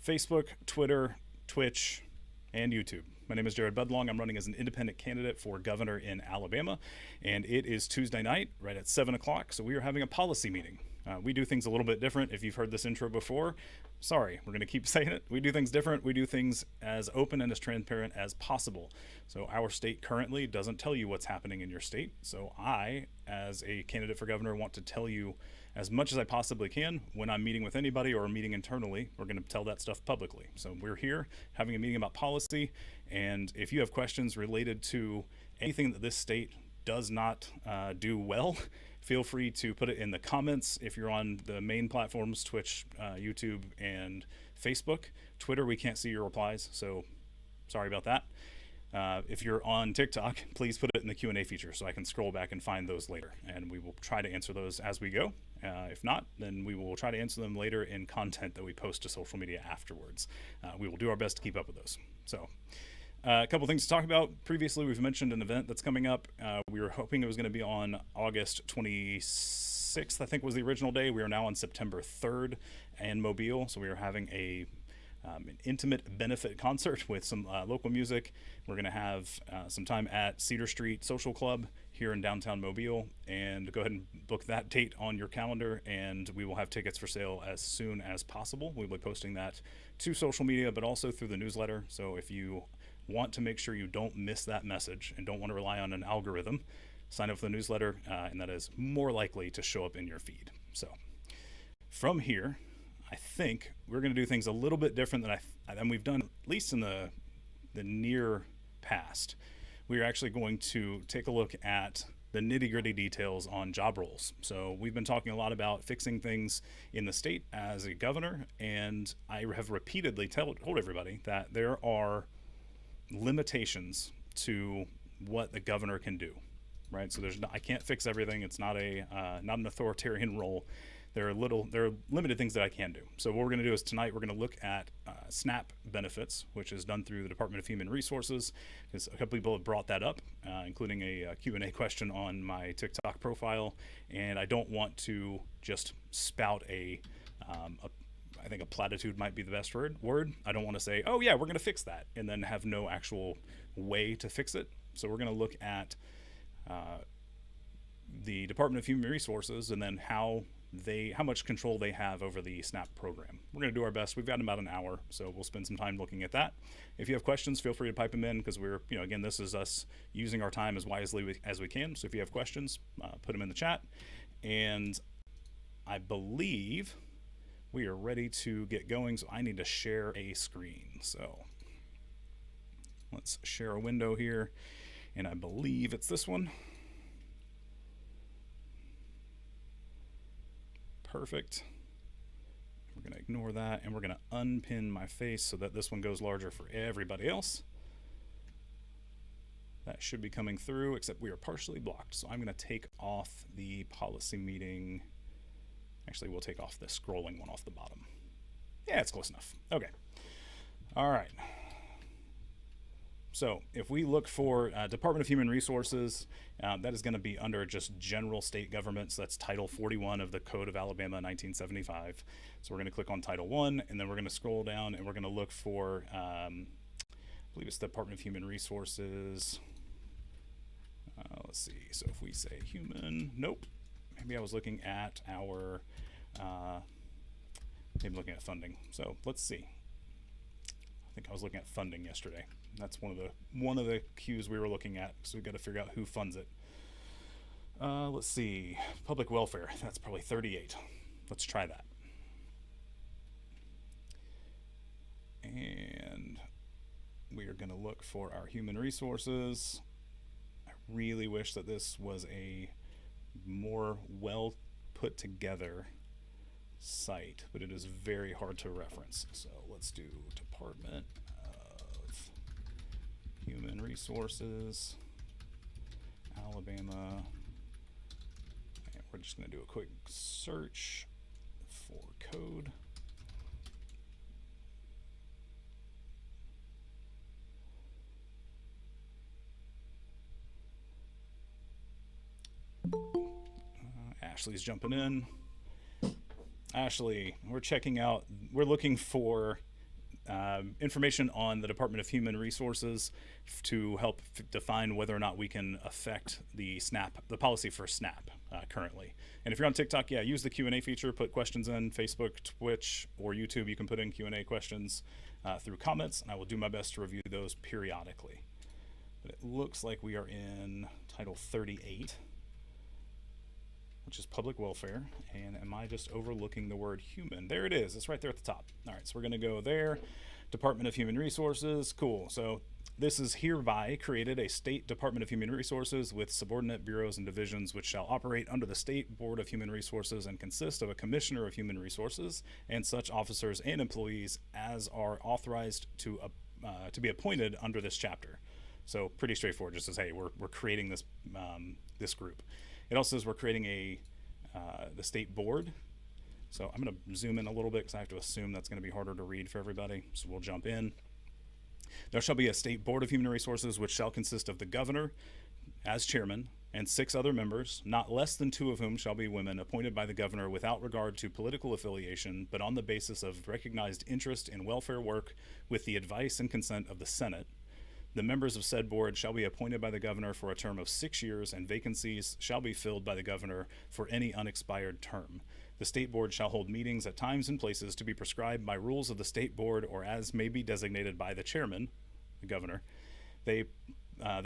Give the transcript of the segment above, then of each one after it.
Facebook, Twitter, Twitch, and YouTube. My name is Jared Budlong. I'm running as an independent candidate for governor in Alabama, and it is Tuesday night, right at 7 o'clock, so we are having a policy meeting. We do things a little bit different. If you've heard this intro before, sorry, we're going to keep saying it. We do things different. We do things as open and as transparent as possible. So our state currently doesn't tell you what's happening in your state. So I, as a candidate for governor, want to tell you as much as I possibly can. When I'm meeting with anybody or meeting internally, we're going to tell that stuff publicly. So we're here having a meeting about policy, and if you have questions related to anything that this state does not do well, feel free to put it in the comments. If you're on the main platforms, Twitch, YouTube, and Facebook. Twitter, we can't see your replies, so sorry about that. If you're on TikTok, please put it in the Q&A feature so I can scroll back and find those later, and we will try to answer those as we go. If not, then we will try to answer them later in content that we post to social media afterwards. We will do our best to keep up with those. So a couple things to talk about. Previously, we've mentioned an event that's coming up. We were hoping it was going to be on August 26th, I think was the original day. We are now on September 3rd in Mobile. So we are having an intimate benefit concert with some local music. We're going to have some time at Cedar Street Social Club here in downtown Mobile, and go ahead and book that date on your calendar, and we will have tickets for sale as soon as possible. We'll be posting that to social media, but also through the newsletter. So if you want to make sure you don't miss that message and don't want to rely on an algorithm, sign up for the newsletter, and that is more likely to show up in your feed. So from here, I think we're going to do things a little bit different than we've done, at least in the near past. We are actually going to take a look at the nitty-gritty details on job roles. So we've been talking a lot about fixing things in the state as a governor, and I have repeatedly told everybody that there are limitations to what the governor can do, right? So I can't fix everything. It's not an authoritarian role. There are limited things that I can do. So what we're going to do is tonight we're going to look at SNAP benefits, which is done through the Department of Human Resources, because a couple people have brought that up, including a Q&A question on my TikTok profile, and I don't want to just spout I think a platitude might be the best word. I don't want to say, oh yeah, we're going to fix that, and then have no actual way to fix it. So we're going to look at the Department of Human Resources, and then how much control they have over the SNAP program. We're going to do our best. We've got about an hour, so we'll spend some time looking at that. If you have questions, feel free to pipe them in, because we're, again, this is us using our time as wisely as we can. So if you have questions, put them in the chat. And I believe we are ready to get going, so I need to share a screen. So let's share a window here, and I believe it's this one. Perfect. We're going to ignore that, and we're going to unpin my face so that this one goes larger for everybody else. That should be coming through, except we are partially blocked. So I'm going to take off the policy meeting. Actually, we'll take off the scrolling one off the bottom. Yeah, it's close enough. Okay. All right. So if we look for Department of Human Resources, that is going to be under just general state government. So that's Title 41 of the Code of Alabama 1975. So we're going to click on Title 1, and then we're going to scroll down, and we're going to look for, I believe it's the Department of Human Resources. Let's see. So if we say human, nope. Maybe I was looking at our, maybe looking at funding. So let's see. I think I was looking at funding yesterday. That's one of the cues we were looking at, so we've got to figure out who funds it. Let's see, public welfare, that's probably 38. Let's try that. And we are going to look for our human resources. I really wish that this was a more well put together site, but it is very hard to reference. So let's do Department of Human Resources, Alabama, and we're just going to do a quick search for code. Ashley's jumping in. Ashley, we're checking out, we're looking for information on the Department of Human Resources to help define whether or not we can affect the policy for SNAP currently. And if you're on TikTok, yeah, use the Q&A feature, put questions in. Facebook, Twitch, or YouTube, you can put in Q&A questions through comments, and I will do my best to review those periodically. But it looks like we are in Title 38, which is public welfare. And am I just overlooking the word human? There it is. It's right there at the top. All right, so we're going to go there. Department of Human Resources. Cool. So this is hereby created a state Department of Human Resources with subordinate bureaus and divisions which shall operate under the State Board of Human Resources and consist of a Commissioner of Human Resources and such officers and employees as are authorized to be appointed under this chapter. So pretty straightforward. Just says, hey, we're creating this this group. It also says we're creating the state board. So I'm going to zoom in a little bit because I have to assume that's going to be harder to read for everybody. So we'll jump in. There shall be a state board of human resources which shall consist of the governor as chairman and 6 other members, not less than 2 of whom shall be women, appointed by the governor without regard to political affiliation, but on the basis of recognized interest in welfare work with the advice and consent of the Senate. The members of said board shall be appointed by the governor for a term of 6 years, and vacancies shall be filled by the governor for any unexpired term. The state board shall hold meetings at times and places to be prescribed by rules of the state board or as may be designated by the chairman, the governor. The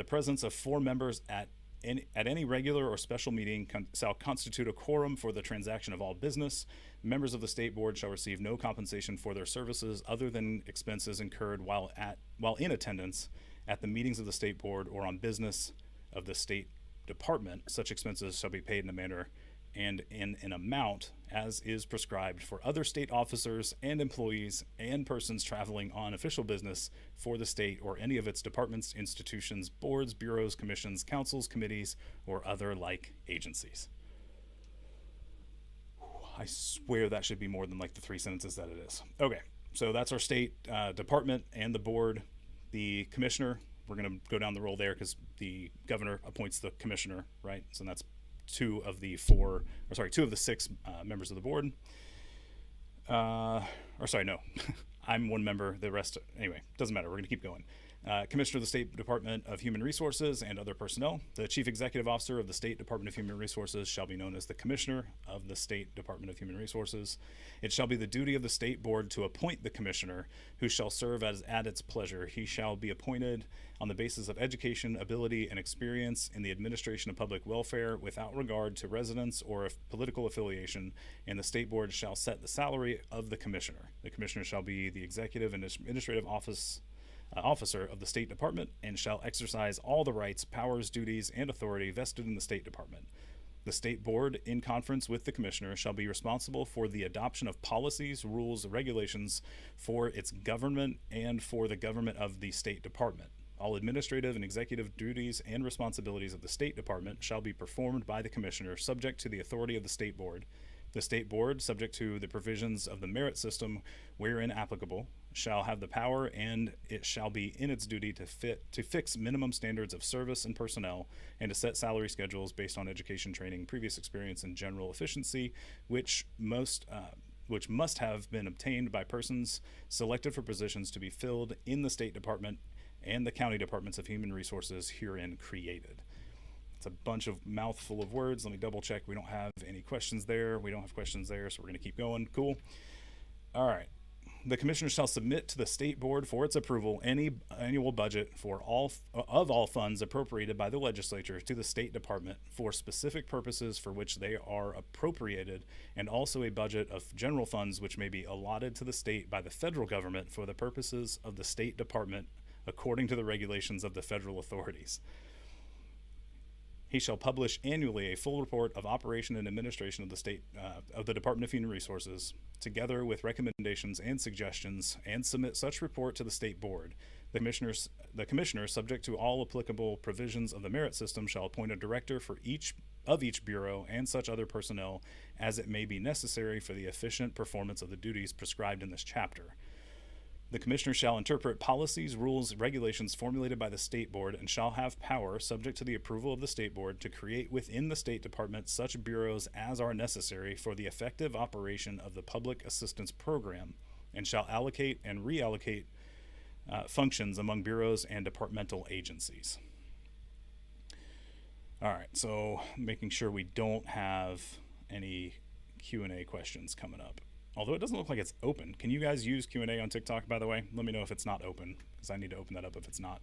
presence of 4 members at any regular or special meeting shall constitute a quorum for the transaction of all business. Members of the state board shall receive no compensation for their services other than expenses incurred while in attendance at the meetings of the state board or on business of the state department. Such expenses shall be paid in a manner and in an amount as is prescribed for other state officers and employees and persons traveling on official business for the state or any of its departments, institutions, boards, bureaus, commissions, councils, committees, or other like agencies. I swear that should be more than like the 3 sentences that it is. Okay, so that's our state department and the board. The commissioner, we're going to go down the roll there because the governor appoints the commissioner, right? So that's 2 of the 6 members of the board. I'm 1 member, the rest, anyway, doesn't matter, we're going to keep going. Commissioner of the State Department of Human Resources and other personnel. The Chief Executive Officer of the State Department of Human Resources shall be known as the Commissioner of the State Department of Human Resources. It shall be the duty of the State Board to appoint the Commissioner, who shall serve as at its pleasure. He shall be appointed on the basis of education, ability, and experience in the administration of public welfare without regard to residence or political affiliation, and the State Board shall set the salary of the Commissioner. The Commissioner shall be the executive and administrative officer of the State Department and shall exercise all the rights, powers, duties, and authority vested in the State Department. The State Board, in conference with the Commissioner, shall be responsible for the adoption of policies, rules, regulations for its government and for the government of the State Department. All administrative and executive duties and responsibilities of the State Department shall be performed by the Commissioner, subject to the authority of the State Board. The State Board, subject to the provisions of the merit system wherein applicable, shall have the power, and it shall be in its duty to fix minimum standards of service and personnel, and to set salary schedules based on education, training, previous experience, and general efficiency, which must have been obtained by persons selected for positions to be filled in the State Department and the county departments of human resources herein created. It's a bunch of mouthful of words. Let me double check. We don't have any questions there. We don't have questions there, so we're going to keep going. Cool. All right. The Commissioner shall submit to the State Board for its approval any annual budget for all funds appropriated by the legislature to the State Department for specific purposes for which they are appropriated, and also a budget of general funds which may be allotted to the state by the federal government for the purposes of the State Department according to the regulations of the federal authorities. He shall publish annually a full report of operation and administration of the Department of Human Resources, together with recommendations and suggestions, and submit such report to the State Board. The Commissioner, subject to all applicable provisions of the merit system, shall appoint a director for each bureau and such other personnel as it may be necessary for the efficient performance of the duties prescribed in this chapter. The Commissioner shall interpret policies, rules, regulations formulated by the State Board, and shall have power, subject to the approval of the State Board, to create within the State Department such bureaus as are necessary for the effective operation of the Public Assistance Program, and shall allocate and reallocate functions among bureaus and departmental agencies. All right, so making sure we don't have any Q&A questions coming up. Although it doesn't look like it's open. Can you guys use Q&A on TikTok, by the way? Let me know if it's not open, because I need to open that up if it's not.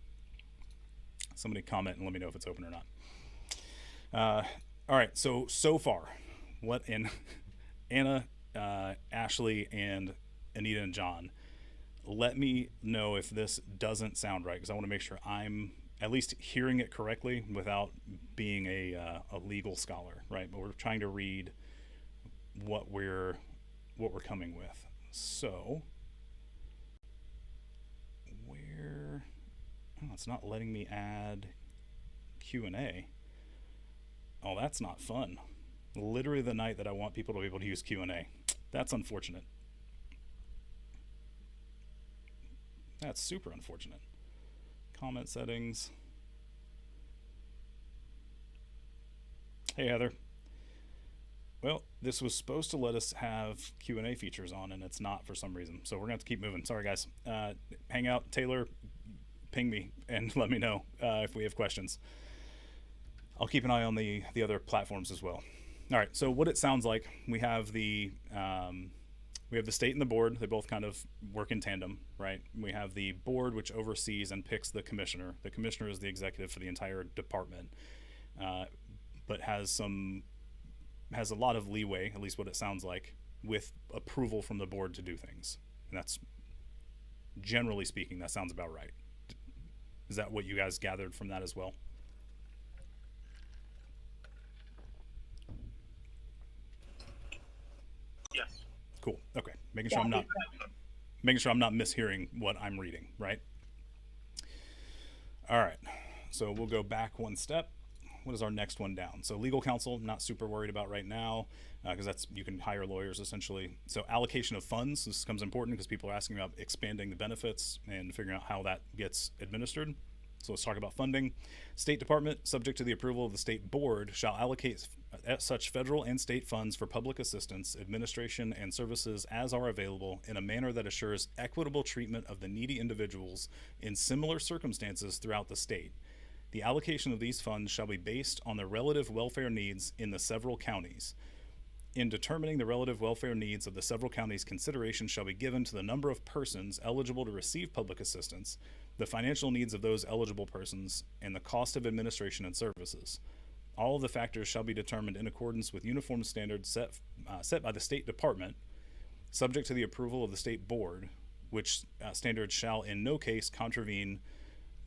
Somebody comment and let me know if it's open or not. All right, so far, what in Anna, Ashley, and Anita and John, let me know if this doesn't sound right, because I want to make sure I'm at least hearing it correctly without being a legal scholar, right? But we're trying to read what we're coming with. So it's not letting me add Q&A. Oh, that's not fun. Literally the night that I want people to be able to use Q&A. That's unfortunate. That's super unfortunate. Comment settings. Hey, Heather. Well, this was supposed to let us have Q&A features on, and it's not for some reason. So we're going to have to keep moving. Sorry, guys. Hangout, Taylor, ping me and let me know if we have questions. I'll keep an eye on the other platforms as well. All right, so what it sounds like, we have the state and the board. They both kind of work in tandem, right? We have the board, which oversees and picks the commissioner. The commissioner is the executive for the entire department, but has a lot of leeway, at least what it sounds like, with approval from the board to do things. And that's, generally speaking, that sounds about right. Is that what you guys gathered from that as well? Yes. Cool. Okay. Making sure I'm not mishearing what I'm reading, right? All right. So we'll go back one step. What is our next one down? So legal counsel, not super worried about right now, because you can hire lawyers essentially. So allocation of funds, this becomes important because people are asking about expanding the benefits and figuring out how that gets administered. So let's talk about funding. State Department, subject to the approval of the state board, shall allocate such federal and state funds for public assistance, administration, and services as are available in a manner that assures equitable treatment of the needy individuals in similar circumstances throughout the state. The allocation of these funds shall be based on the relative welfare needs in the several counties. In determining the relative welfare needs of the several counties, consideration shall be given to the number of persons eligible to receive public assistance, the financial needs of those eligible persons, and the cost of administration and services. All of the factors shall be determined in accordance with uniform standards set by the State Department, subject to the approval of the State Board, which standards shall in no case contravene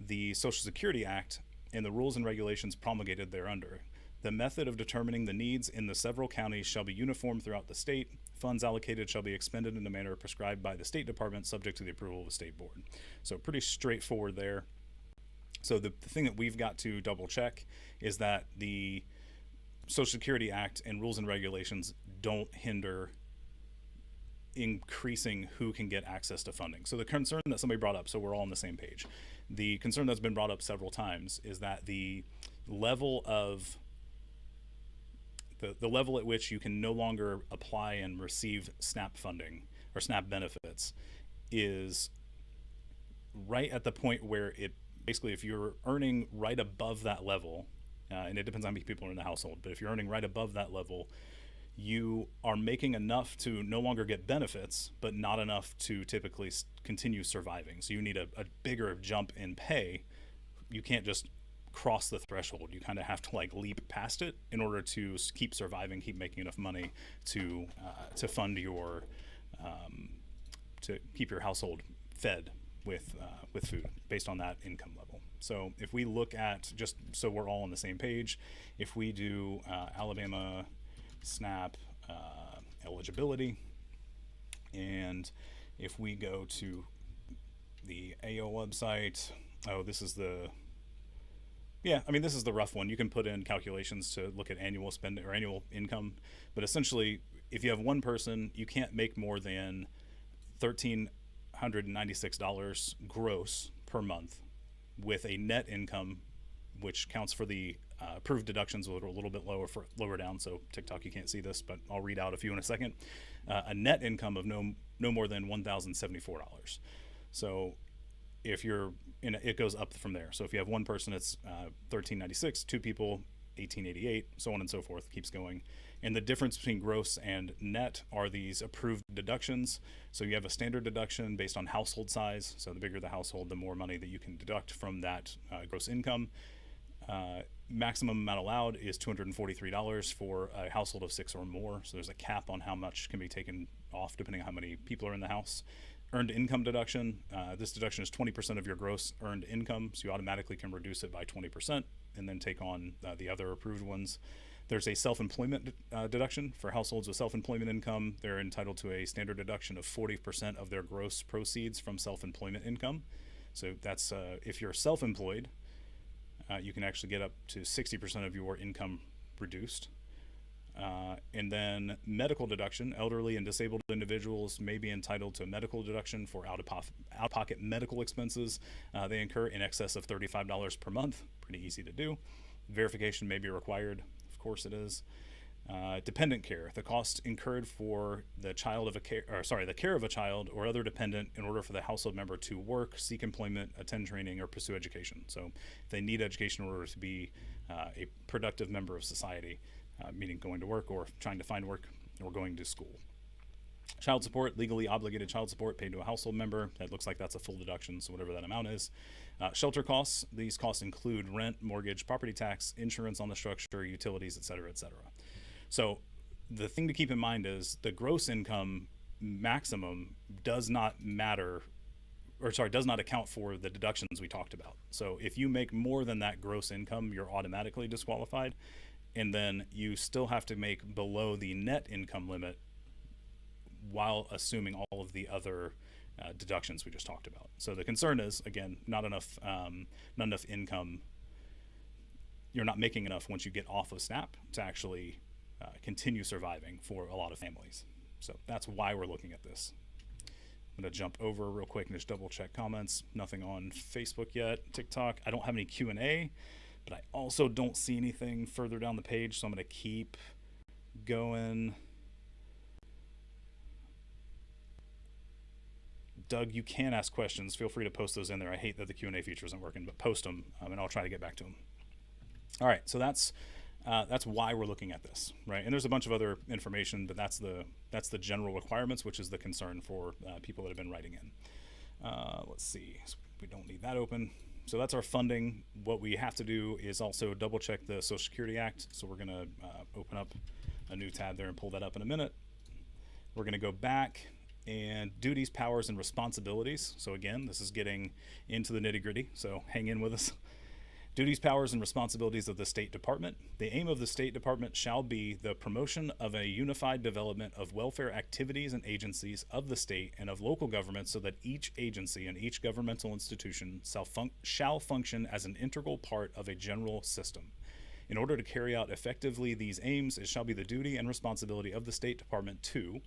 the Social Security Act and the rules and regulations promulgated thereunder. The method of determining the needs in the several counties shall be uniform throughout the state. Funds allocated shall be expended in a manner prescribed by the State Department, subject to the approval of the State Board. So pretty straightforward there. So the thing that we've got to double check is that the Social Security Act and rules and regulations don't hinder increasing who can get access to funding. So the concern that somebody brought up, so we're all on the same page, the concern that's been brought up several times is that the level of the level at which you can no longer apply and receive SNAP funding or SNAP benefits is right at the point where it basically, if you're earning right above that level, and it depends on how many people are in the household, but if you're earning right above that level, you are making enough to no longer get benefits, but not enough to typically continue surviving. So you need a bigger jump in pay. You can't just cross the threshold. You kind of have to like leap past it in order to keep surviving, keep making enough money to fund your to keep your household fed with food based on that income level. So if we look at, just so we're all on the same page, if we do Alabama SNAP eligibility, and if we go to the AO website, this is the rough one. You can put in calculations to look at annual spending or annual income, but essentially if you have one person, you can't make more than $1,396 gross per month with a net income, which counts for the approved deductions a little bit lower down. So TikTok, you can't see this, but I'll read out a few in a second. A net income of no no more than $1,074. So if you're in, it goes up from there. So if you have one person, it's $1,396, two people, $1,888, so on and so forth, keeps going. And the difference between gross and net are these approved deductions. So you have a standard deduction based on household size. So the bigger the household, the more money that you can deduct from that gross income. Maximum amount allowed is $243 for a household of 6 or more. So there's a cap on how much can be taken off depending on how many people are in the house. Earned income deduction. This deduction is 20% of your gross earned income. So you automatically can reduce it by 20% and then take on the other approved ones. There's a self-employment deduction for households with self-employment income. They're entitled to a standard deduction of 40% of their gross proceeds from self-employment income. So that's if you're self-employed, you can actually get up to 60% of your income reduced. And then medical deduction. Elderly and disabled individuals may be entitled to a medical deduction for out-of-pocket medical expenses they incur in excess of $35 per month. Pretty easy to do. Verification may be required. Of course it is. Dependent care. The cost incurred for the care of a child or other dependent in order for the household member to work, seek employment, attend training, or pursue education. So if they need education in order to be a productive member of society, meaning going to work or trying to find work or going to school. Child support, legally obligated child support paid to a household member. That looks like that's a full deduction, so whatever that amount is. Shelter costs. These costs include rent, mortgage, property tax, insurance on the structure, utilities, et cetera, et cetera. So the thing to keep in mind is the gross income maximum does not account for the deductions we talked about. So if you make more than that gross income, you're automatically disqualified. And then you still have to make below the net income limit while assuming all of the other deductions we just talked about. So the concern is, again, not enough income. You're not making enough once you get off of SNAP to actually continue surviving for a lot of families. So that's why we're looking at this. I'm going to jump over real quick and just double check comments. Nothing on Facebook yet. TikTok. I don't have any Q&A, but I also don't see anything further down the page, so I'm going to keep going. Doug, you can ask questions. Feel free to post those in there. I hate that the Q&A feature isn't working, but post them, and I'll try to get back to them. All right, so that's why we're looking at this, right? And there's a bunch of other information, but that's the general requirements, which is the concern for people that have been writing in. Let's see. So we don't need that open. So that's our funding. What we have to do is also double check the Social Security Act. So we're going to open up a new tab there and pull that up in a minute. We're going to go back and duties, powers, and responsibilities. So again, this is getting into the nitty-gritty, so hang in with us. Duties, powers, and responsibilities of the State Department. The aim of the State Department shall be the promotion of a unified development of welfare activities and agencies of the state and of local government so that each agency and each governmental institution shall function as an integral part of a general system. In order to carry out effectively these aims, it shall be the duty and responsibility of the State Department to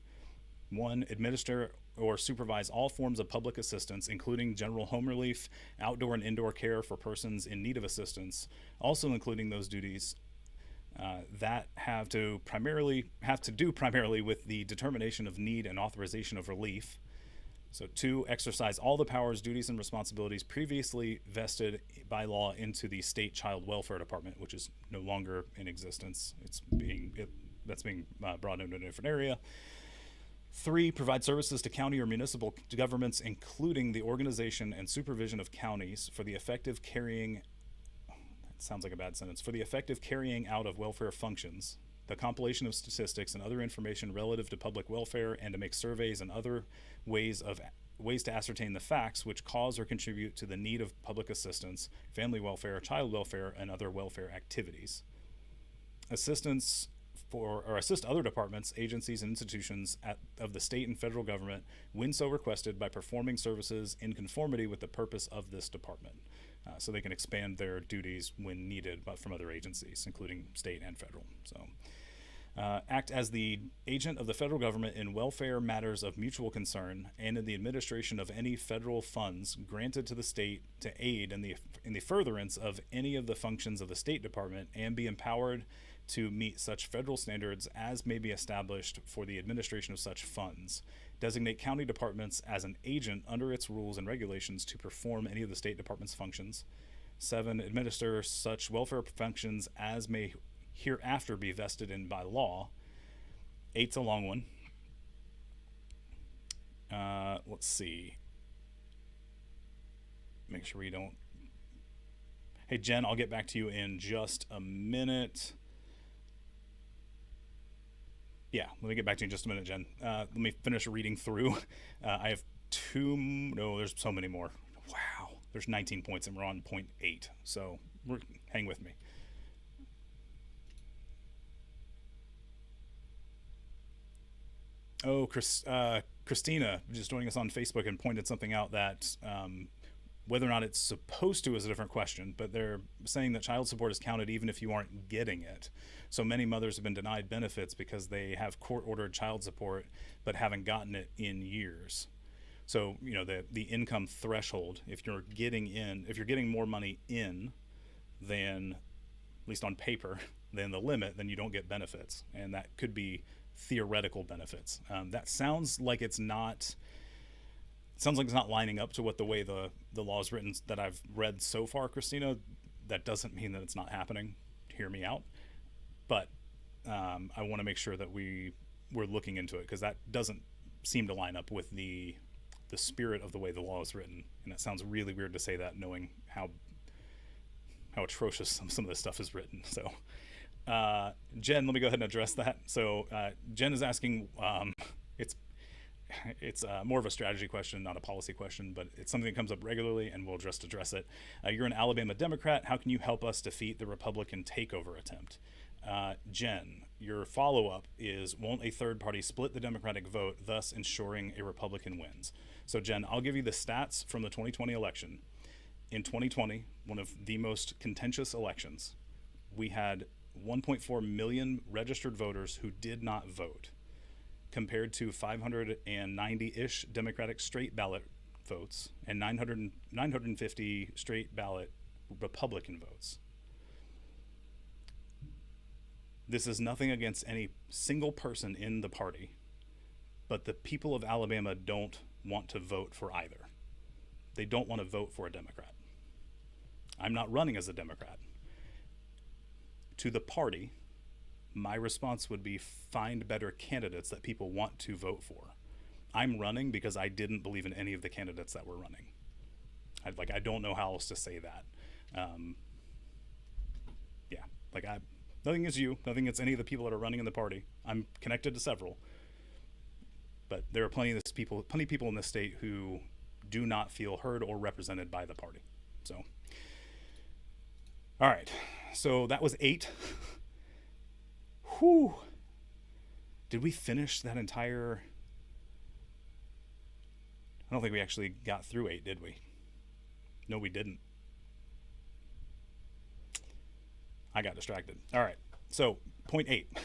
1. Administer or supervise all forms of public assistance, including general home relief, outdoor and indoor care for persons in need of assistance, also including those duties that have to do primarily with the determination of need and authorization of relief. So 2, exercise all the powers, duties, and responsibilities previously vested by law into the State Child Welfare Department, which is no longer in existence. That's being brought into a different area. 3, provide services to county or municipal governments, including the organization and supervision of counties for the effective carrying, that sounds like a bad sentence, for the effective carrying out of welfare functions, the compilation of statistics and other information relative to public welfare, and to make surveys and other ways to ascertain the facts which cause or contribute to the need of public assistance, family welfare, child welfare, and other welfare activities. Assist other departments, agencies, and institutions of the state and federal government when so requested by performing services in conformity with the purpose of this department. So they can expand their duties when needed, but from other agencies, including state and federal. So act as the agent of the federal government in welfare matters of mutual concern and in the administration of any federal funds granted to the state to aid in the furtherance of any of the functions of the State Department, and be empowered to meet such federal standards as may be established for the administration of such funds, designate county departments as an agent under its rules and regulations to perform any of the state department's functions. 7, administer such welfare functions as may hereafter be vested in by law. 8's a long one. Let's see. Make sure we don't. Hey, Jen, I'll get back to you in just a minute. Yeah, let me get back to you in just a minute, Jen. Let me finish reading through. I have there's so many more. Wow, there's 19 points and we're on point 8. So hang with me. Oh, Christina just joining us on Facebook and pointed something out that whether or not it's supposed to is a different question, but they're saying that child support is counted even if you aren't getting it. So many mothers have been denied benefits because they have court-ordered child support but haven't gotten it in years. So, you know, the income threshold, if you're getting more money in than, at least on paper, than the limit, then you don't get benefits. And that could be theoretical benefits. That sounds like it's not lining up to what the way the law is written that I've read so far, Christina. That doesn't mean that it's not happening. Hear me out. But I want to make sure that we're looking into it, because that doesn't seem to line up with the spirit of the way the law is written. And it sounds really weird to say that, knowing how atrocious some of this stuff is written. So Jen, let me go ahead and address that. So Jen is asking, it's more of a strategy question, not a policy question, but it's something that comes up regularly, and we'll just address it. You're an Alabama Democrat. How can you help us defeat the Republican takeover attempt? Jen, your follow-up is, won't a third party split the Democratic vote, thus ensuring a Republican wins? So Jen, I'll give you the stats from the 2020 election. In 2020, one of the most contentious elections, we had 1.4 million registered voters who did not vote, compared to 590-ish Democratic straight ballot votes and 950 straight ballot Republican votes. This is nothing against any single person in the party, but the people of Alabama don't want to vote for either. They don't want to vote for a Democrat. I'm not running as a Democrat. To the party, my response would be find better candidates that people want to vote for. I'm running because I didn't believe in any of the candidates that were running. I don't know how else to say that. Nothing against you, nothing against any of the people that are running in the party. I'm connected to several, but there are plenty of people in this state who do not feel heard or represented by the party. So, all right. So that was 8. Whew. Did we finish that entire? I don't think we actually got through 8, did we? No, we didn't. I got distracted. All right. So, point 8.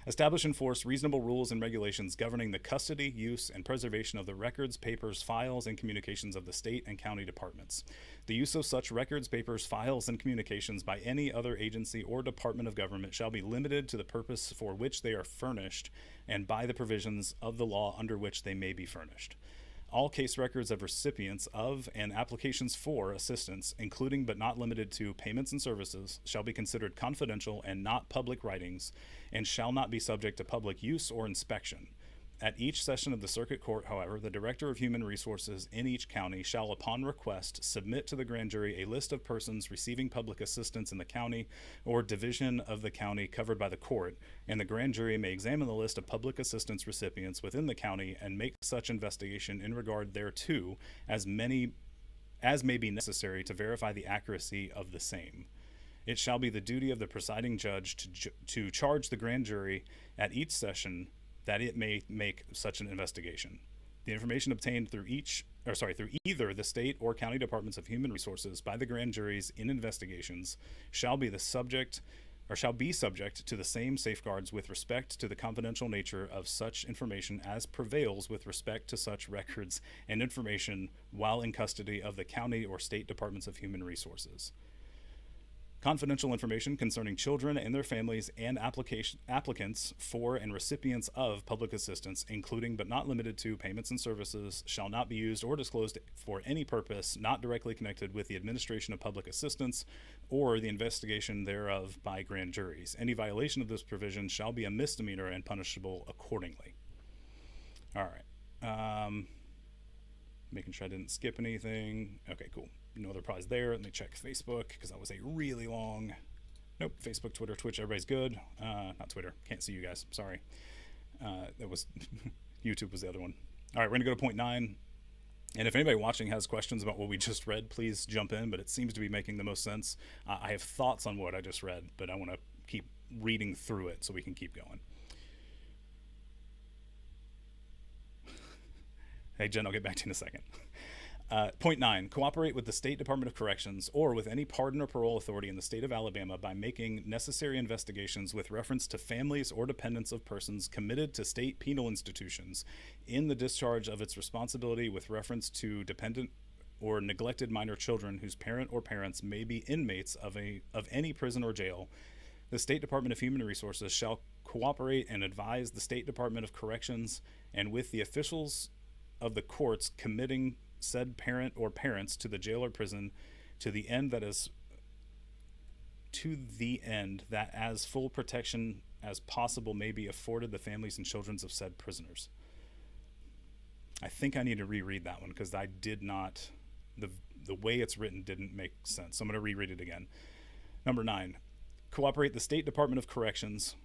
Establish and enforce reasonable rules and regulations governing the custody, use, and preservation of the records, papers, files, and communications of the state and county departments. The use of such records, papers, files, and communications by any other agency or department of government shall be limited to the purpose for which they are furnished and by the provisions of the law under which they may be furnished. All case records of recipients of and applications for assistance, including but not limited to payments and services, shall be considered confidential and not public writings, and shall not be subject to public use or inspection. At each session of the Circuit Court, however, the Director of Human Resources in each county shall, upon request, submit to the grand jury a list of persons receiving public assistance in the county or division of the county covered by the court, and the grand jury may examine the list of public assistance recipients within the county and make such investigation in regard thereto as may be necessary to verify the accuracy of the same. It shall be the duty of the presiding judge to charge the grand jury at each session that it may make such an investigation. The information obtained through either the state or county departments of human resources by the grand juries in investigations shall be subject to the same safeguards with respect to the confidential nature of such information as prevails with respect to such records and information while in custody of the county or state departments of human resources. Confidential information concerning children and their families and applicants for and recipients of public assistance, including but not limited to payments and services, shall not be used or disclosed for any purpose not directly connected with the administration of public assistance or the investigation thereof by grand juries. Any violation of this provision shall be a misdemeanor and punishable accordingly. All right. Making sure I didn't skip anything. Okay, cool. No other prize there. Let me check Facebook because that was a really long. Nope. Facebook, Twitter, Twitch. Everybody's good. Not Twitter. Can't see you guys. Sorry. That was YouTube was the other one. All right, we're gonna go to point 9. And if anybody watching has questions about what we just read, please jump in. But it seems to be making the most sense. I have thoughts on what I just read, but I want to keep reading through it so we can keep going. Hey, Jen, I'll get back to you in a second. Point 9, cooperate with the State Department of Corrections or with any pardon or parole authority in the state of Alabama by making necessary investigations with reference to families or dependents of persons committed to state penal institutions in the discharge of its responsibility with reference to dependent or neglected minor children whose parent or parents may be inmates of any prison or jail. The State Department of Human Resources shall cooperate and advise the State Department of Corrections and with the officials of the courts committing said parent or parents to the jail or prison to the end that as full protection as possible may be afforded the families and children of said prisoners. I think I need to reread that one because I did not, the way it's written didn't make sense. So I'm going to reread it again. Number 9, cooperate the State Department of Corrections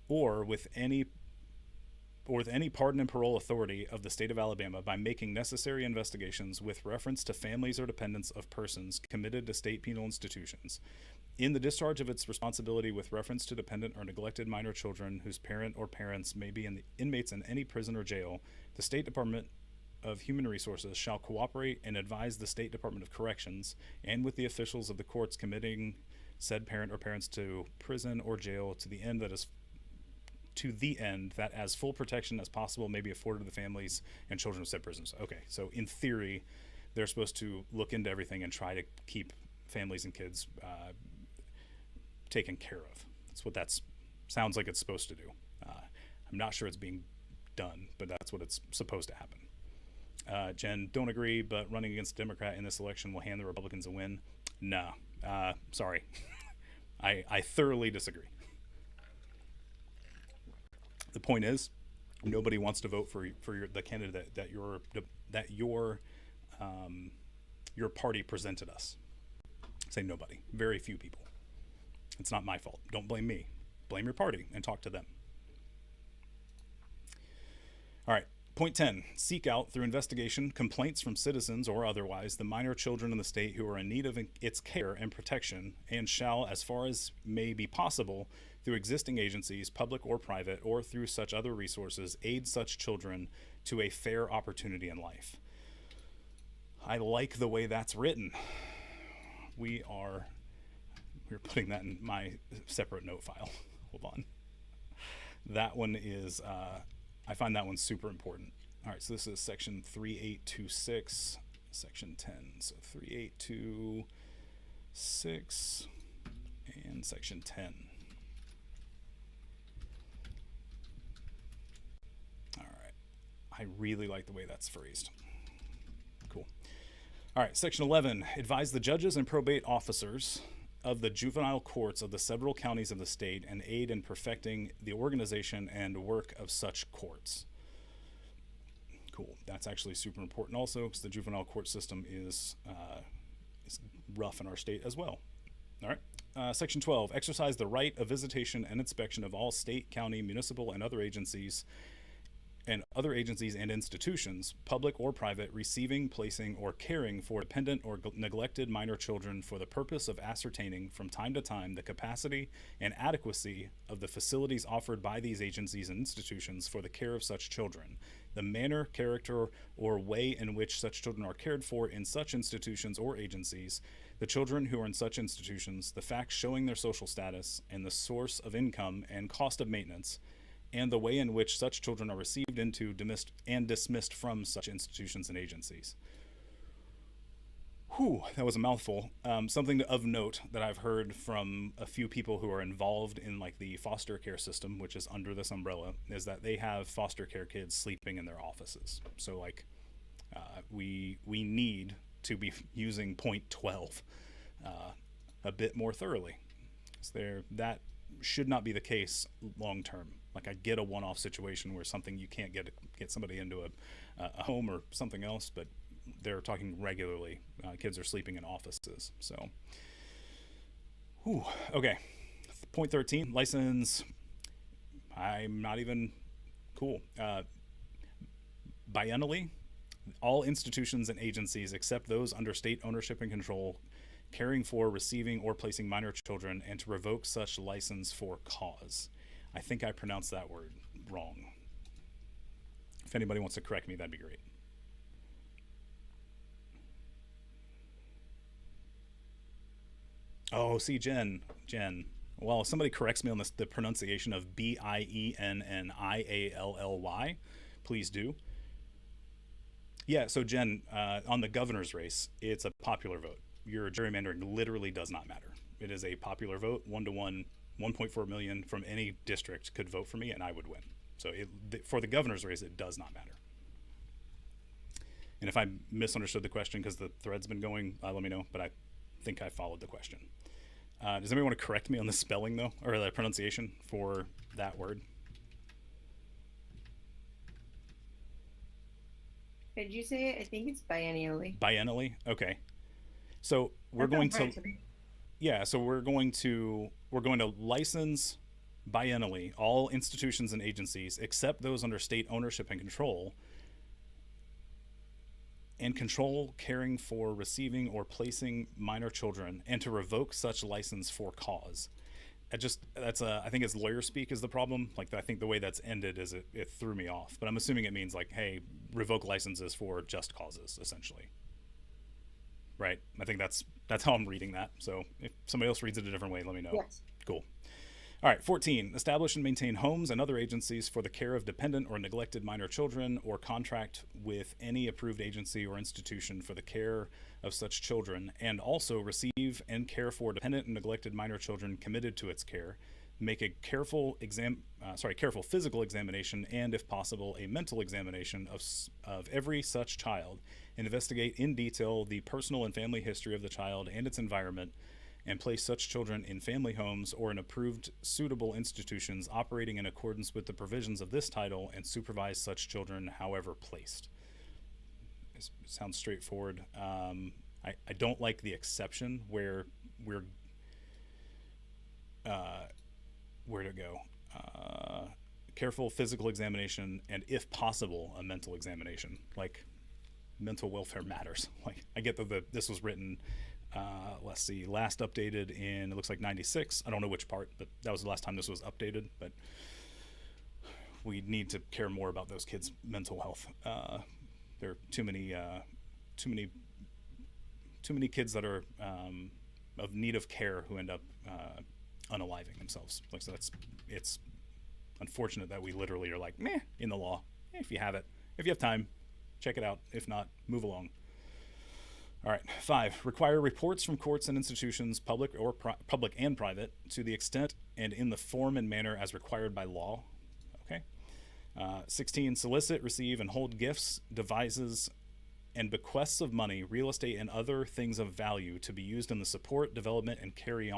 or with any pardon and parole authority of the state of Alabama by making necessary investigations with reference to families or dependents of persons committed to state penal institutions in the discharge of its responsibility with reference to dependent or neglected minor children whose parent or parents may be inmates in any prison or jail. The State Department of Human Resources shall cooperate and advise the State Department of Corrections and with the officials of the courts committing said parent or parents to prison or jail to the end that as full protection as possible may be afforded to the families and children of said prisons. Okay, so in theory, they're supposed to look into everything and try to keep families and kids taken care of. That's what that sounds like it's supposed to do. I'm not sure it's being done, but that's what it's supposed to happen. Jen, don't agree, but running against a Democrat in this election will hand the Republicans a win. No, sorry. I thoroughly disagree. The point is, nobody wants to vote for the candidate that your party presented us. Say nobody. Very few people. It's not my fault. Don't blame me. Blame your party and talk to them. All right. Point 10, seek out through investigation complaints from citizens or otherwise the minor children in the state who are in need of its care and protection and shall, as far as may be possible, through existing agencies, public or private, or through such other resources, aid such children to a fair opportunity in life. I like the way that's written. We're putting that in my separate note file. Hold on. That one is, I find that one super important. All right, so this is section 3826, section 10. So 3826 and section 10. All right, I really like the way that's phrased. Cool. All right, section 11, advise the judges and probate officers of the juvenile courts of the several counties of the state and aid in perfecting the organization and work of such courts. Cool. That's actually super important also because the juvenile court system is rough in our state as well. All right. Section 12, exercise the right of visitation and inspection of all state, county, municipal, and other agencies and institutions, public or private, receiving, placing, or caring for dependent or neglected minor children for the purpose of ascertaining from time to time the capacity and adequacy of the facilities offered by these agencies and institutions for the care of such children, the manner, character, or way in which such children are cared for in such institutions or agencies, the children who are in such institutions, the facts showing their social status, and the source of income and cost of maintenance, and the way in which such children are received into and dismissed from such institutions and agencies. Whew, that was a mouthful. Something of note that I've heard from a few people who are involved in like the foster care system, which is under this umbrella, is that they have foster care kids sleeping in their offices. So like, we need to be using point 12 a bit more thoroughly. So that should not be the case long term. Like I get a one-off situation where something you can't get somebody into a home or something else, but they're talking regularly. Kids are sleeping in offices. So, whew, okay. Point 13, license. I'm not even cool. Biennially, all institutions and agencies except those under state ownership and control caring for, receiving, or placing minor children, and to revoke such license for cause. I think I pronounced that word wrong. If anybody wants to correct me, that'd be great. Oh, see, Jen. Well, if somebody corrects me on the pronunciation of Biennnially, please do. Yeah, so Jen, on the governor's race, it's a popular vote. Your gerrymandering literally does not matter. It is a popular vote, 1-to-1, 1.4 million from any district could vote for me and I would win. So for the governor's race, it does not matter. And if I misunderstood the question because the thread's been going, let me know, but I think I followed the question. Does anybody want to correct me on the spelling though, or the pronunciation for that word? Did you say it? I think it's biennially. Biennially? Okay. So we're going to, yeah, so we're going to license biennially all institutions and agencies except those under state ownership and control caring for, receiving, or placing minor children, and to revoke such license for cause. I think it's lawyer speak is the problem. Like I think the way that's ended is it threw me off. But I'm assuming it means like, hey, revoke licenses for just causes, essentially. Right? I think that's how I'm reading that. So if somebody else reads it a different way, let me know. Yes. Cool. All right, 14, establish and maintain homes and other agencies for the care of dependent or neglected minor children, or contract with any approved agency or institution for the care of such children, and also receive and care for dependent and neglected minor children committed to its care. Make a careful physical examination and, if possible, a mental examination of every such child. Investigate in detail the personal and family history of the child and its environment, and place such children in family homes or in approved suitable institutions operating in accordance with the provisions of this title, and supervise such children however placed. It sounds straightforward. I don't like the exception where we're where to go. Careful physical examination and, if possible, a mental examination. Like, mental welfare matters. Like, I get that this was written, let's see, last updated in, it looks like 96. I don't know which part, but that was the last time this was updated. But we need to care more about those kids' mental health. There are too many kids that are of need of care who end up unaliving themselves. Like, so it's unfortunate that we literally are like, meh, in the law. If you have it, if you have time, check it out. If not, move along. All right, 5, require reports from courts and institutions, public and private, to the extent and in the form and manner as required by law. Okay. 16, solicit, receive, and hold gifts, devises, and bequests of money, real estate, and other things of value to be used in the support, development, and carrying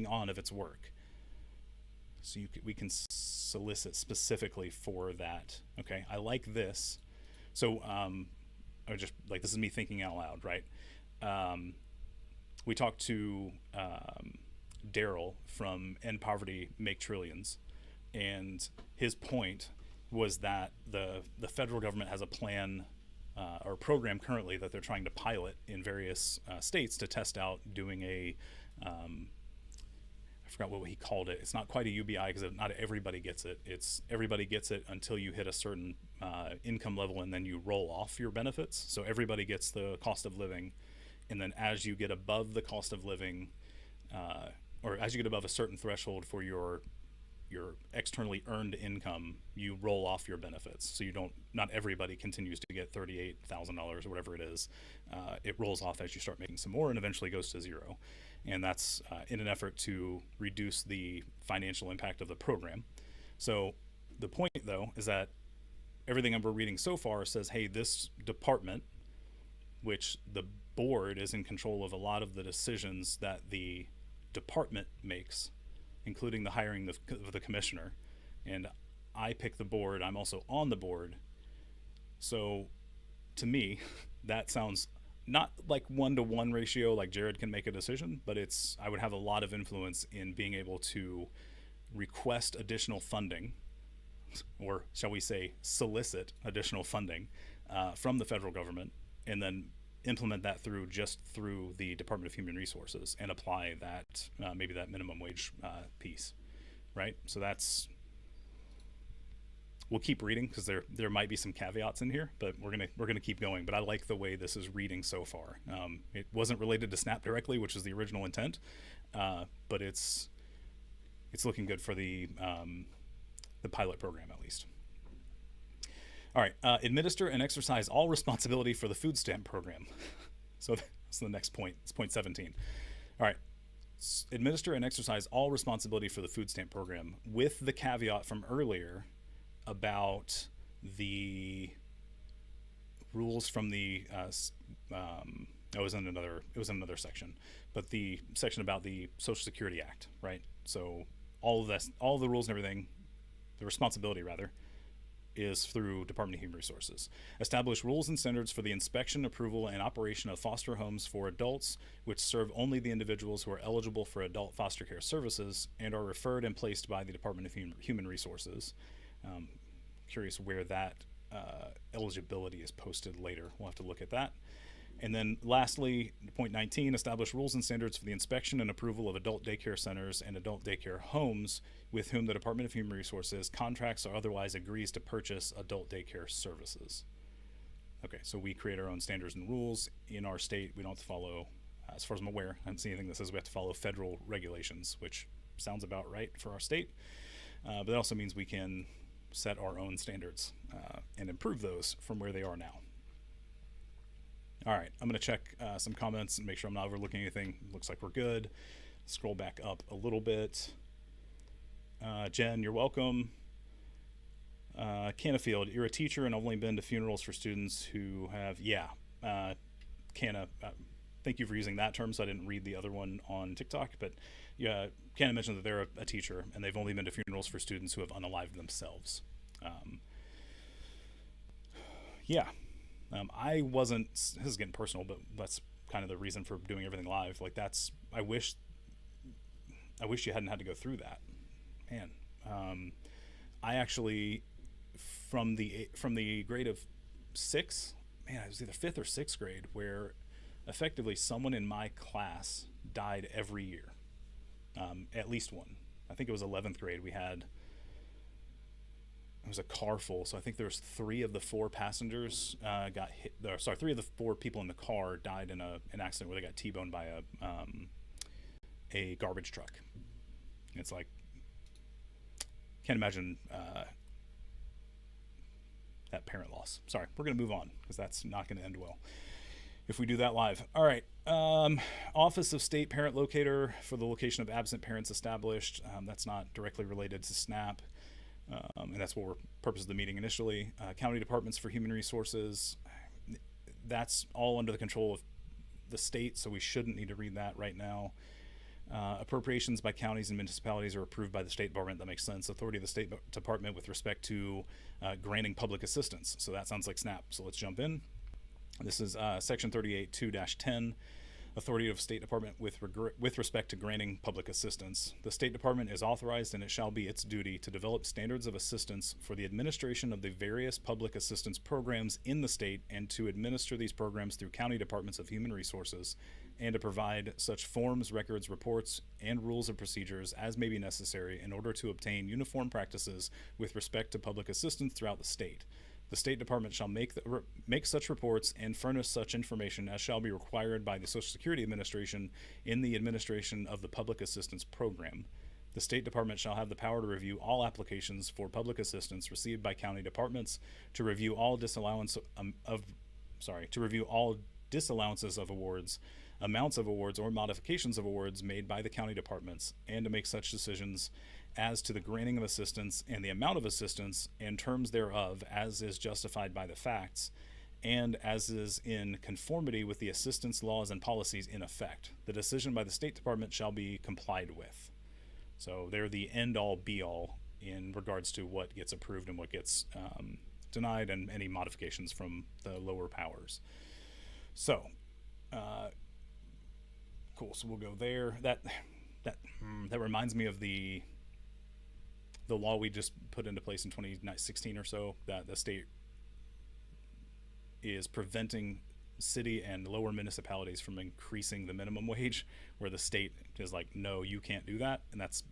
on of its work. So we can solicit specifically for that. Okay, I like this. So I just like, this is me thinking out loud, right? We talked to Daryl from End Poverty, Make Trillions, and his point was that the federal government has a plan or a program currently that they're trying to pilot in various states to test out doing a I forgot what he called it. It's not quite a UBI because not everybody gets it. It's everybody gets it until you hit a certain income level, and then you roll off your benefits. So everybody gets the cost of living, and then as you get above the cost of living, or as you get above a certain threshold for your your externally earned income, you roll off your benefits. So you don't, not everybody continues to get $38,000 or whatever it is. It rolls off as you start making some more and eventually goes to zero. And that's in an effort to reduce the financial impact of the program. So the point, though, is that everything we're reading so far says, hey, this department, which the board is in control of a lot of the decisions that the department makes, including the hiring of the commissioner. And I pick the board. I'm also on the board. So to me, that sounds not like 1-to-1 ratio, like Jared can make a decision, but I would have a lot of influence in being able to request additional funding, or shall we say solicit additional funding from the federal government, and then implement that through the Department of Human Resources and apply that maybe that minimum wage piece, right? So we'll keep reading because there might be some caveats in here, but we're gonna keep going. But I like the way this is reading so far. It wasn't related to SNAP directly, which was the original intent, but it's looking good for the pilot program at least. All right, administer and exercise all responsibility for the food stamp program. So that's the next point. It's point 17. All right, administer and exercise all responsibility for the food stamp program, with the caveat from earlier about the rules from the it was in another section, but the section about the Social Security Act, right? So all the rules and everything, the responsibility rather, is through Department of Human Resources. Establish rules and standards for the inspection, approval, and operation of foster homes for adults, which serve only the individuals who are eligible for adult foster care services and are referred and placed by the Department of Human Resources. Curious where that eligibility is posted later. We'll have to look at that. And then lastly, point 19, establish rules and standards for the inspection and approval of adult daycare centers and adult daycare homes with whom the Department of Human Resources contracts or otherwise agrees to purchase adult daycare services. Okay, so we create our own standards and rules in our state. We don't have to follow, as far as I'm aware, I haven't seen anything that says we have to follow federal regulations, which sounds about right for our state. But that also means we can set our own standards and improve those from where they are now. All right, I'm going to check some comments and make sure I'm not overlooking anything. Looks like we're good. Scroll back up a little bit. Jen, you're welcome. Cannafield, you're a teacher and I've only been to funerals for students who have, Canna, thank you for using that term, so I didn't read the other one on TikTok, but yeah, Canna mentioned that they're a teacher and they've only been to funerals for students who have unalived themselves. I wasn't, this is getting personal, but that's kind of the reason for doing everything live. Like I wish you hadn't had to go through that, man. I actually, from the grade of 6, man, it was either 5th or 6th grade, where effectively someone in my class died every year. At least one. I think it was 11th grade. It was a car full, so I think there was 3 of the 4 passengers got hit. 3 of the 4 people in the car died in an accident where they got T-boned by a garbage truck. It's like, can't imagine that parent loss. Sorry, we're gonna move on because that's not gonna end well if we do that live. All right. Office of State Parent Locator for the location of absent parents established. That's not directly related to SNAP. And that's what purpose of the meeting initially. County Departments for Human Resources, that's all under the control of the state, so we shouldn't need to read that right now. Appropriations by counties and municipalities are approved by the State Department. That makes sense. Authority of the State Department with respect to granting public assistance. So that sounds like SNAP. So let's jump in. This is Section 38(2-10). Authority of State Department with respect to granting public assistance. The State Department is authorized, and it shall be its duty, to develop standards of assistance for the administration of the various public assistance programs in the state, and to administer these programs through county departments of human resources, and to provide such forms, records, reports, and rules of procedures as may be necessary in order to obtain uniform practices with respect to public assistance throughout the state. The State Department shall make such reports and furnish such information as shall be required by the Social Security Administration in the administration of the public assistance program. The State Department shall have the power to review all applications for public assistance received by county departments, to review all disallowances of awards, amounts of awards, or modifications of awards made by the county departments, and to make such decisions as to the granting of assistance and the amount of assistance and terms thereof as is justified by the facts, and as is in conformity with the assistance laws and policies in effect. The decision by the State Department shall be complied with. So they're the end-all, be-all in regards to what gets approved and what gets denied, and any modifications from the lower powers. So, cool. So we'll go there. That reminds me of the law we just put into place in 2016 or so, that the state is preventing city and lower municipalities from increasing the minimum wage, where the state is like, no, you can't do that. And that's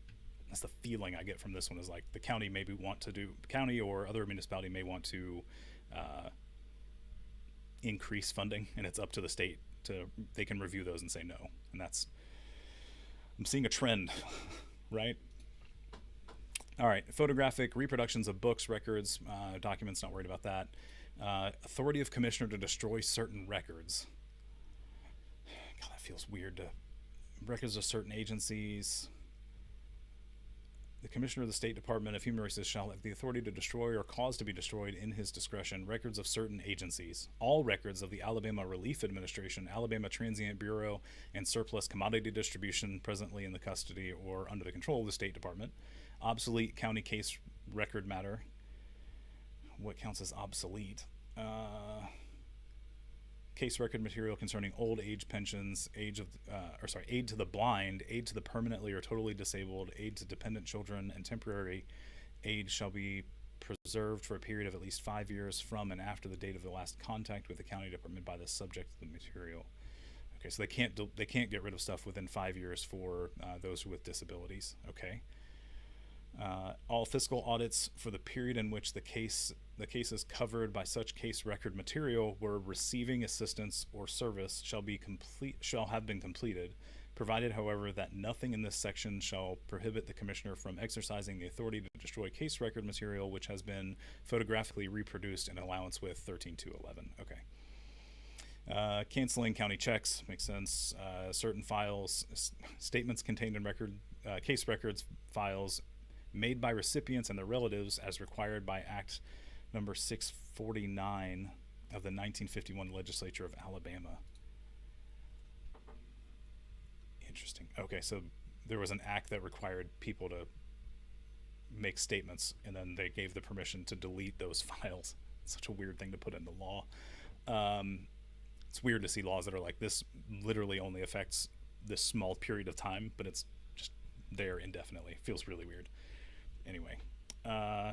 the feeling I get from this one, is like the county county or other municipality may want to increase funding, and it's up to the state they can review those and say no. And I'm seeing a trend, right? All right, photographic reproductions of books, records, documents, not worried about that. Authority of commissioner to destroy certain records. God, that feels weird. Records of certain agencies. The commissioner of the State Department of Human Resources shall have the authority to destroy or cause to be destroyed in his discretion records of certain agencies. All records of the Alabama Relief Administration, Alabama Transient Bureau, and surplus commodity distribution presently in the custody or under the control of the State Department. Obsolete county case record matter. What counts as obsolete? Case record material concerning old age pensions, aid to the blind, aid to the permanently or totally disabled, aid to dependent children, and temporary aid shall be preserved for a period of at least 5 years from and after the date of the last contact with the county department by the subject of the material. Okay, so they can't get rid of stuff within 5 years for those with disabilities. Okay. All fiscal audits for the period in which the cases covered by such case record material were receiving assistance or service shall have been completed, provided, however, that nothing in this section shall prohibit the commissioner from exercising the authority to destroy case record material which has been photographically reproduced in allowance with 13.211. Okay. Canceling county checks makes sense. Certain files, statements contained in case records files made by recipients and their relatives as required by Act number 649 of the 1951 Legislature of Alabama. Interesting. Okay, so there was an act that required people to make statements, and then they gave the permission to delete those files. It's such a weird thing to put in the law. It's weird to see laws that are like, this literally only affects this small period of time, but it's just there indefinitely. Feels really weird. Anyway, all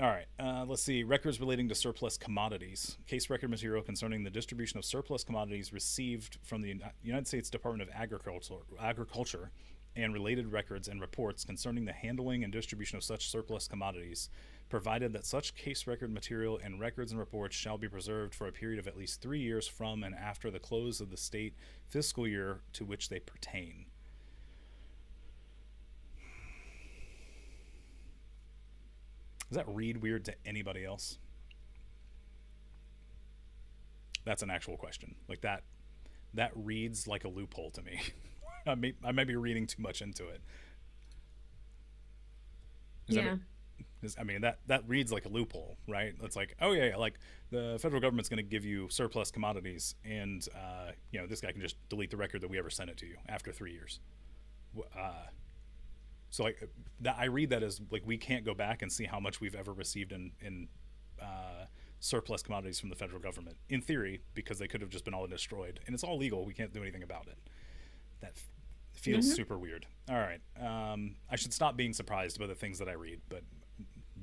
right, let's see. Records relating to surplus commodities. Case record material concerning the distribution of surplus commodities received from the United States Department of Agriculture and related records and reports concerning the handling and distribution of such surplus commodities, provided that such case record material and records and reports shall be preserved for a period of at least 3 years from and after the close of the state fiscal year to which they pertain. Does that read weird to anybody else? That's an actual question. Like that reads like a loophole to me. I might be reading too much into it. That reads like a loophole, right? It's like, oh yeah, like the federal government's going to give you surplus commodities, and this guy can just delete the record that we ever sent it to you after 3 years. So like that, I read that as like we can't go back and see how much we've ever received in surplus commodities from the federal government, in theory, because they could have just been all destroyed, and it's all legal. We can't do anything about it. That feels super weird. All right, I should stop being surprised by the things that I read, but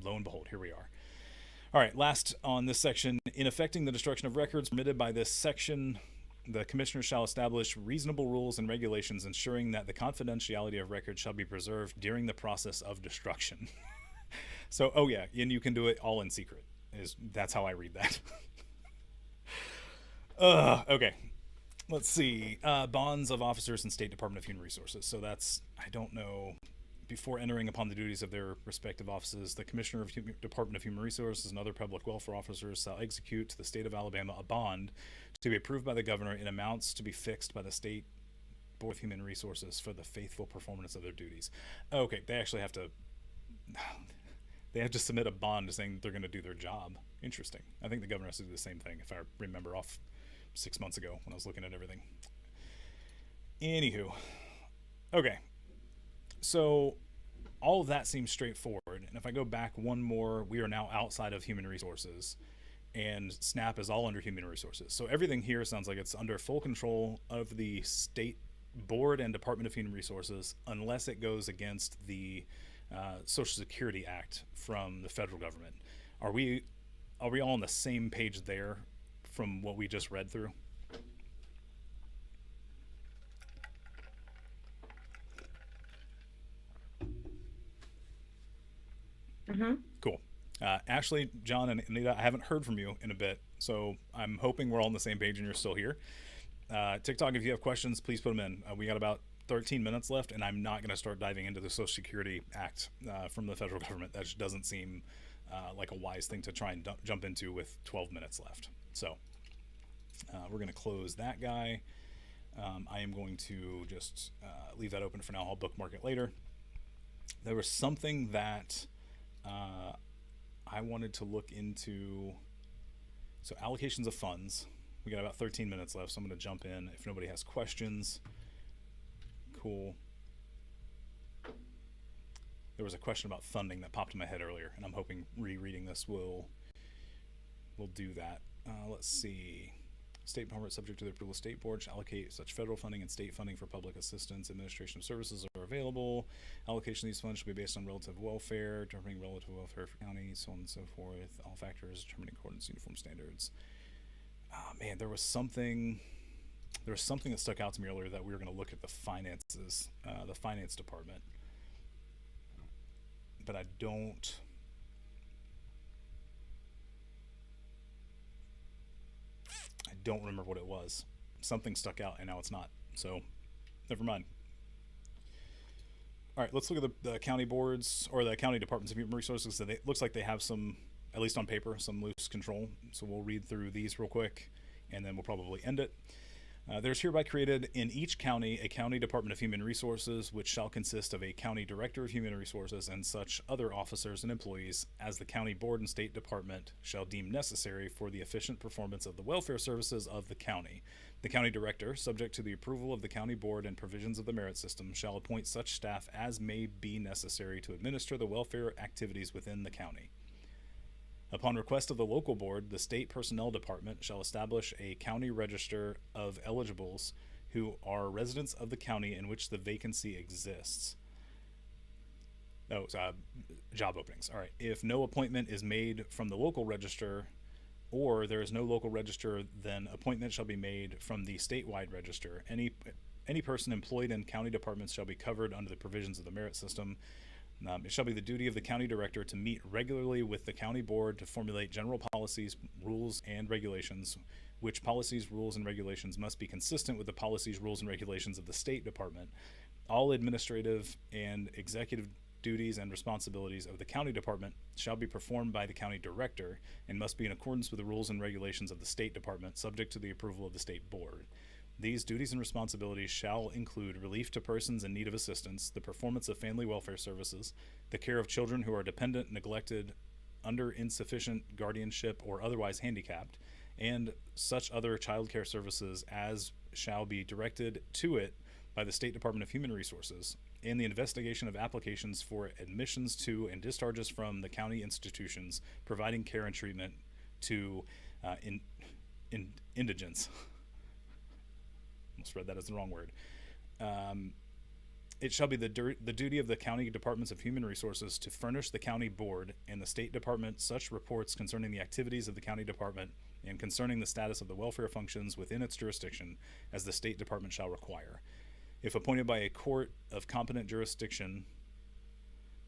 lo and behold, here we are. All right, last on this section. In effecting the destruction of records permitted by this section, the commissioner shall establish reasonable rules and regulations ensuring that the confidentiality of records shall be preserved during the process of destruction. So, oh yeah, and you can do it all in secret. That's how I read that. Okay. Let's see. Bonds of officers in State Department of Human Resources. So that's, I don't know. Before entering upon the duties of their respective offices, the Commissioner of Department of Human Resources and other public welfare officers shall execute to the state of Alabama a bond to be approved by the governor in amounts to be fixed by the State Board of Human Resources for the faithful performance of their duties. Okay, they actually have to. They have to submit a bond saying they're going to do their job. Interesting. I think the governor has to do the same thing, if I remember off 6 months ago when I was looking at everything. Anywho, okay. So all of that seems straightforward. And if I go back one more, we are now outside of human resources, and SNAP is all under human resources. So everything here sounds like it's under full control of the state board and Department of Human Resources, unless it goes against the Social Security Act from the federal government. Are we all on the same page there from what we just read through? Mm-hmm. Cool. Ashley, John, and Anita, I haven't heard from you in a bit, so I'm hoping we're all on the same page and you're still here. TikTok, if you have questions, please put them in. We got about 13 minutes left, and I'm not going to start diving into the Social Security Act from the federal government. That just doesn't seem like a wise thing to try and jump into with 12 minutes left. So we're going to close that guy. I am going to just leave that open for now. I'll bookmark it later. There was something that I wanted to look into. So allocations of funds. We got about 13 minutes left, so I'm going to jump in if nobody has questions. Cool. There was a question about funding that popped in my head earlier, and I'm hoping rereading this will do that. Let's see. State department subject to the approval of state board shall allocate such federal funding and state funding for public assistance. Administration of services are available. Allocation of these funds should be based on relative welfare, determining relative welfare for counties, so on and so forth. All factors determined in accordance with uniform standards. Man, there was something that stuck out to me earlier that we were going to look at the finances, the finance department, but I don't remember what it was. Something stuck out and now it's not, so never mind. All right, let's look at the county boards or the county departments of human resources. So it looks like they have some, at least on paper, some loose control. So we'll read through these real quick and then we'll probably end it. There's hereby created in each county a county department of human resources, which shall consist of a county director of human resources and such other officers and employees as the county board and state department shall deem necessary for the efficient performance of the welfare services of the county. The county director, subject to the approval of the county board and provisions of the merit system, shall appoint such staff as may be necessary to administer the welfare activities within the county. Upon request of the local board, the state personnel department shall establish a county register of eligibles who are residents of the county in which the vacancy exists. Job openings. All right. If no appointment is made from the local register or there is no local register, then appointment shall be made from the statewide register. Any person employed in county departments shall be covered under the provisions of the merit system. It shall be the duty of the county director to meet regularly with the county board to formulate general policies, rules, and regulations, which policies, rules, and regulations must be consistent with the policies, rules, and regulations of the State Department. All administrative and executive duties and responsibilities of the county department shall be performed by the county director and must be in accordance with the rules and regulations of the State Department, subject to the approval of the state board. These duties and responsibilities shall include relief to persons in need of assistance, the performance of family welfare services, the care of children who are dependent, neglected, under insufficient guardianship, or otherwise handicapped, and such other child care services as shall be directed to it by the State Department of Human Resources, and the investigation of applications for admissions to and discharges from the county institutions providing care and treatment to indigents. Almost read that as the wrong word. It shall be the duty of the county departments of human resources to furnish the county board and the state department such reports concerning the activities of the county department and concerning the status of the welfare functions within its jurisdiction as the state department shall require. If appointed by a court of competent jurisdiction,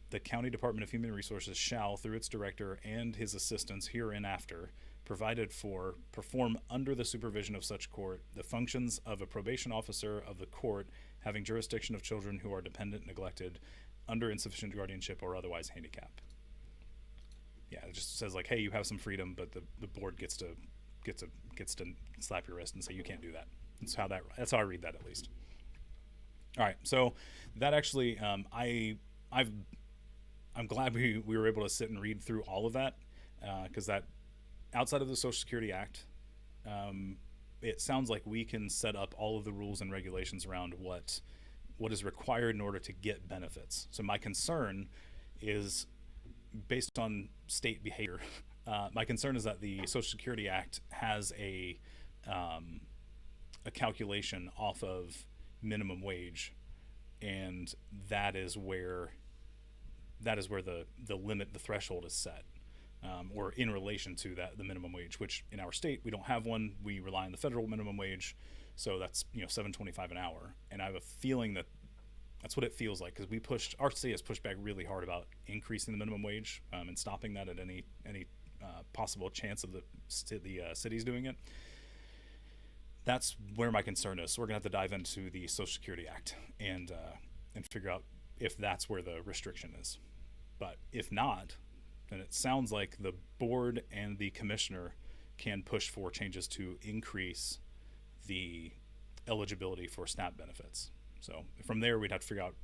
the county department of human resources shall, through its director and his assistants hereinafter, provided for, perform under the supervision of such court the functions of a probation officer of the court having jurisdiction of children who are dependent, neglected, under insufficient guardianship, or otherwise handicapped. Yeah, it just says like, hey, you have some freedom, but the board gets to slap your wrist and say you can't do that. That's how I read that, at least. All right, so that actually, I'm glad we were able to sit and read through all of that, because that, outside of the Social Security Act, it sounds like we can set up all of the rules and regulations around what is required in order to get benefits. So my concern is based on state behavior. My concern is that the Social Security Act has a calculation off of minimum wage, and that is where the limit, the threshold is set, or in relation to the minimum wage, which in our state we don't have one. We rely on the federal minimum wage, so that's $7.25 an hour, and I have a feeling that that's what it feels like, because our state has pushed back really hard about increasing the minimum wage, and stopping that at any possible chance of the cities doing it. That's where my concern is. So we're gonna have to dive into the Social Security Act and figure out if that's where the restriction is. But if not, then it sounds like the board and the commissioner can push for changes to increase the eligibility for SNAP benefits. So from there, we'd have to figure out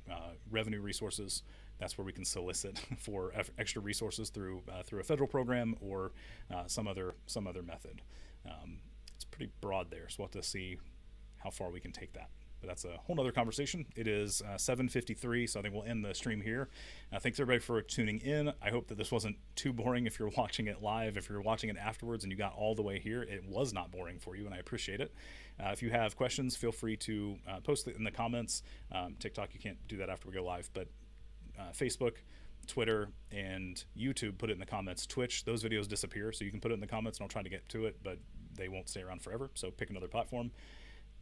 revenue resources. That's where we can solicit for extra resources through a federal program or some other method. It's pretty broad there, so we'll have to see how far we can take that. But that's a whole nother conversation. It is 7:53, so I think we'll end the stream here. Thanks everybody for tuning in. I hope that this wasn't too boring if you're watching it live. If you're watching it afterwards and you got all the way here, it was not boring for you, and I appreciate it. If you have questions, feel free to post it in the comments. TikTok, you can't do that after we go live, but Facebook, Twitter, and YouTube, put it in the comments. Twitch, those videos disappear, so you can put it in the comments and I'll try to get to it, but they won't stay around forever, so pick another platform.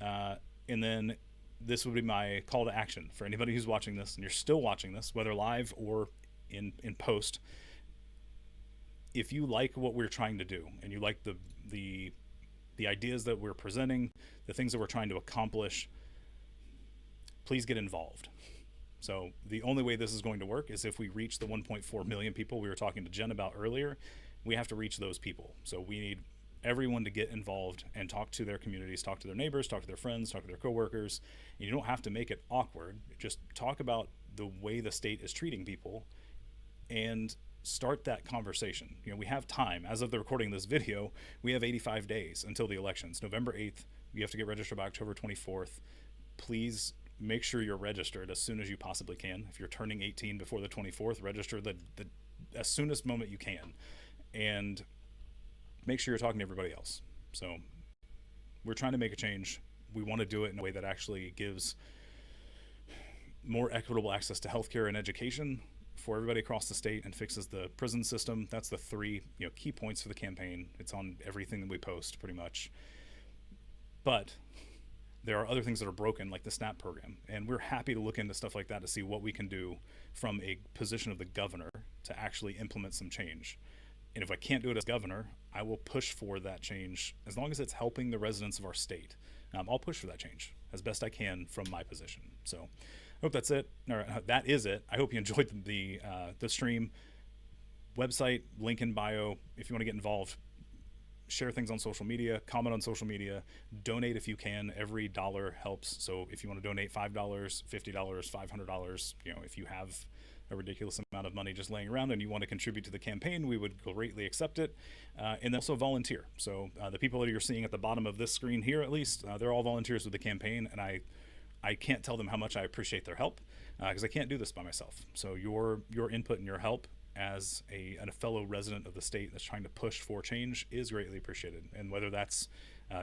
And then this would be my call to action for anybody who's watching this, and you're still watching this, whether live or in post. If you like what we're trying to do, and you like the ideas that we're presenting, the things that we're trying to accomplish, please get involved. So the only way this is going to work is if we reach the 1.4 million people we were talking to Jen about earlier. We have to reach those people. So we need everyone to get involved and talk to their communities, talk to their neighbors, talk to their friends, talk to their coworkers. And you don't have to make it awkward. Just talk about the way the state is treating people and start that conversation. We have time. As of the recording of this video, we have 85 days until the elections. November 8th, you have to get registered by October 24th. Please make sure you're registered as soon as you possibly can. If you're turning 18 before the 24th, register the as soonest moment you can. And make sure you're talking to everybody else. So we're trying to make a change. We want to do it in a way that actually gives more equitable access to healthcare and education for everybody across the state and fixes the prison system. That's the three key points for the campaign. It's on everything that we post pretty much. But there are other things that are broken, like the SNAP program, and we're happy to look into stuff like that to see what we can do from a position of the governor to actually implement some change. And if I can't do it as governor, I will push for that change as long as it's helping the residents of our state. I'll push for that change as best I can from my position. So I hope that's it. Or that is it. I hope you enjoyed the stream. Website, link in bio. If you want to get involved, share things on social media, comment on social media, donate if you can. Every dollar helps. So if you want to donate $5, $50, $500, if you have a ridiculous amount of money just laying around and you want to contribute to the campaign, we would greatly accept it. And then also volunteer. So the people that you're seeing at the bottom of this screen here, at least, they're all volunteers with the campaign, and I can't tell them how much I appreciate their help, because I can't do this by myself. So your input and your help as a fellow resident of the state that's trying to push for change is greatly appreciated. And whether that's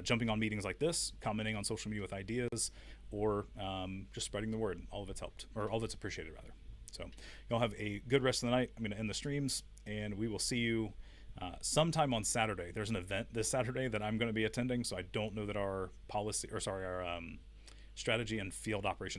jumping on meetings like this, commenting on social media with ideas, or just spreading the word, all of it's helped, or all of it's appreciated rather. So y'all have a good rest of the night. I'm going to end the streams, and we will see you sometime on Saturday. There's an event this Saturday that I'm going to be attending, so I don't know that our strategy and field operations